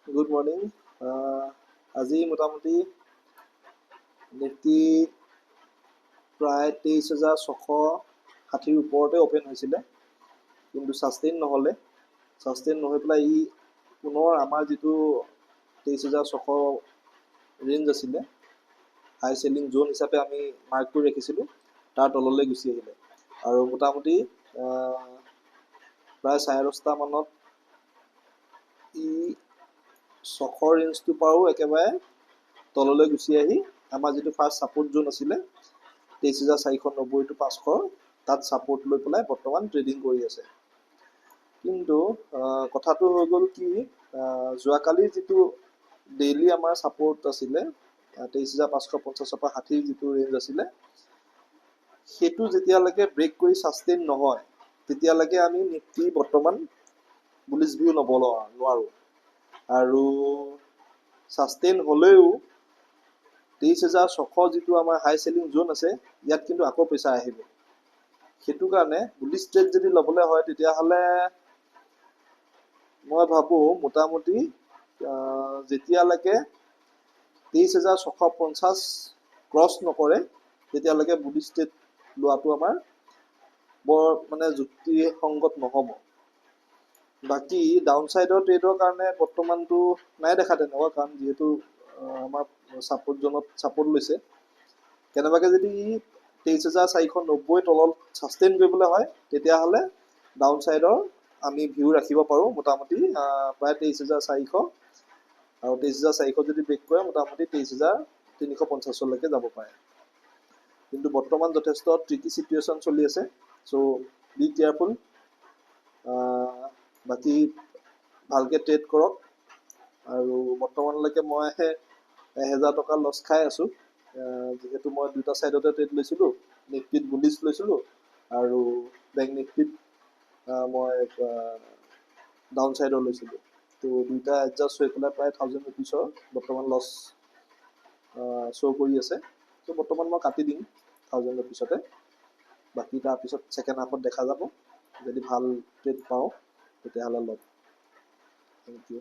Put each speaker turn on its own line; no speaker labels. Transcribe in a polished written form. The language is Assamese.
Good morning. আজি মোটামুটি নিফটি প্ৰায় 23,660 ওপৰতে অ'পেন হৈছিলে, কিন্তু ছাষ্টেইন নহ'লে। ছাষ্টেইন নহৈ পেলাই পুনৰ আমাৰ যিটো 23,600 ৰেঞ্জ আছিলে, হাই চেলিং জ'ন হিচাপে আমি মাৰ্ক কৰি ৰাখিছিলোঁ, তাৰ তললৈ গুচি আহিলে। আৰু মোটামুটি প্ৰায় 10:30 মানত 600 ৰেঞ্জটোৰ পৰাও একেবাৰে তললৈ গুচি আহি আমাৰ যিটো ফাৰ্ষ্ট ছাপোৰ্ট জ'ন আছিলে 23,490 to 500, তাত ছাপোৰ্ট লৈ পেলাই বৰ্তমান ট্ৰেডিং কৰি আছে। কিন্তু কথাটো হৈ গ'ল কি, যোৱাকালি যিটো ডেইলি আমাৰ ছাপোৰ্ট আছিলে 23,550 পৰা 60 যিটো ৰেঞ্জ আছিলে, সেইটো যেতিয়ালৈকে ব্ৰেক কৰি ছাষ্টেইন নহয় তেতিয়ালৈকে আমি নিফটি বৰ্তমান বুলিছ ভিউ ল'ব নোৱাৰোঁ। আৰু ছাষ্টেইন হ'লেও 23,600 যিটো আমাৰ হাই চেলিং জ'ন আছে, ইয়াত কিন্তু আকৌ প্ৰেছাৰ আহিব। সেইটো কাৰণে বুলিছ ট্ৰেড যদি ল'বলৈ হয় তেতিয়াহ'লে মই ভাবোঁ মোটামুটি যেতিয়ালৈকে 23,650 ক্ৰছ নকৰে তেতিয়ালৈকে বুলিছ ট্ৰেড লোৱাটো আমাৰ বৰ যুক্তিসংগত নহ'ব। বাকী ডাউন ছাইডৰ ট্ৰেডৰ কাৰণে বৰ্তমানটো নাই দেখা তেনেকুৱা, কাৰণ যিহেতু আমাৰ ছাপোৰ্ট জ'নত ছাপোৰ্ট লৈছে। কেনেবাকৈ যদি 23,490 তলত ছাষ্টেইন কৰিবলৈ হয় তেতিয়াহ'লে ডাউন ছাইডৰ আমি ভিউ ৰাখিব পাৰোঁ মোটামুটি প্ৰায় 23,400, আৰু 23,400 যদি ব্ৰেক কৰে মোটামুটি 23,350লৈকে যাব পাৰে। কিন্তু বৰ্তমান যথেষ্ট ট্ৰিকি চিটুৱেশ্যন চলি আছে, চ' বি কেয়াৰফুল। বাকী ভালকৈ ট্ৰেড কৰক। আৰু বৰ্তমানলৈকে মই 1,000 টকা লছ খাই আছোঁ, যিহেতু মই দুটা ছাইডতে ট্ৰেড লৈছিলোঁ। নিফটিত বুলিছ লৈছিলোঁ আৰু বেংক নিফটিত মই ডাউন ছাইডৰ লৈছিলোঁ। তো দুইটা এডজাষ্ট হৈ পেলাই প্ৰায় 1,000 ৰুপিছৰ বৰ্তমান লছ শ্ব' কৰি আছে। ত' বৰ্তমান মই কাটি দিম 1,000 ৰুপিছতে। বাকী তাৰপিছত ছেকেণ্ড হাফত দেখা যাব, যদি ভাল ট্ৰেড পাওঁ তেতিয়াহ'লে ল'ম। Thank U.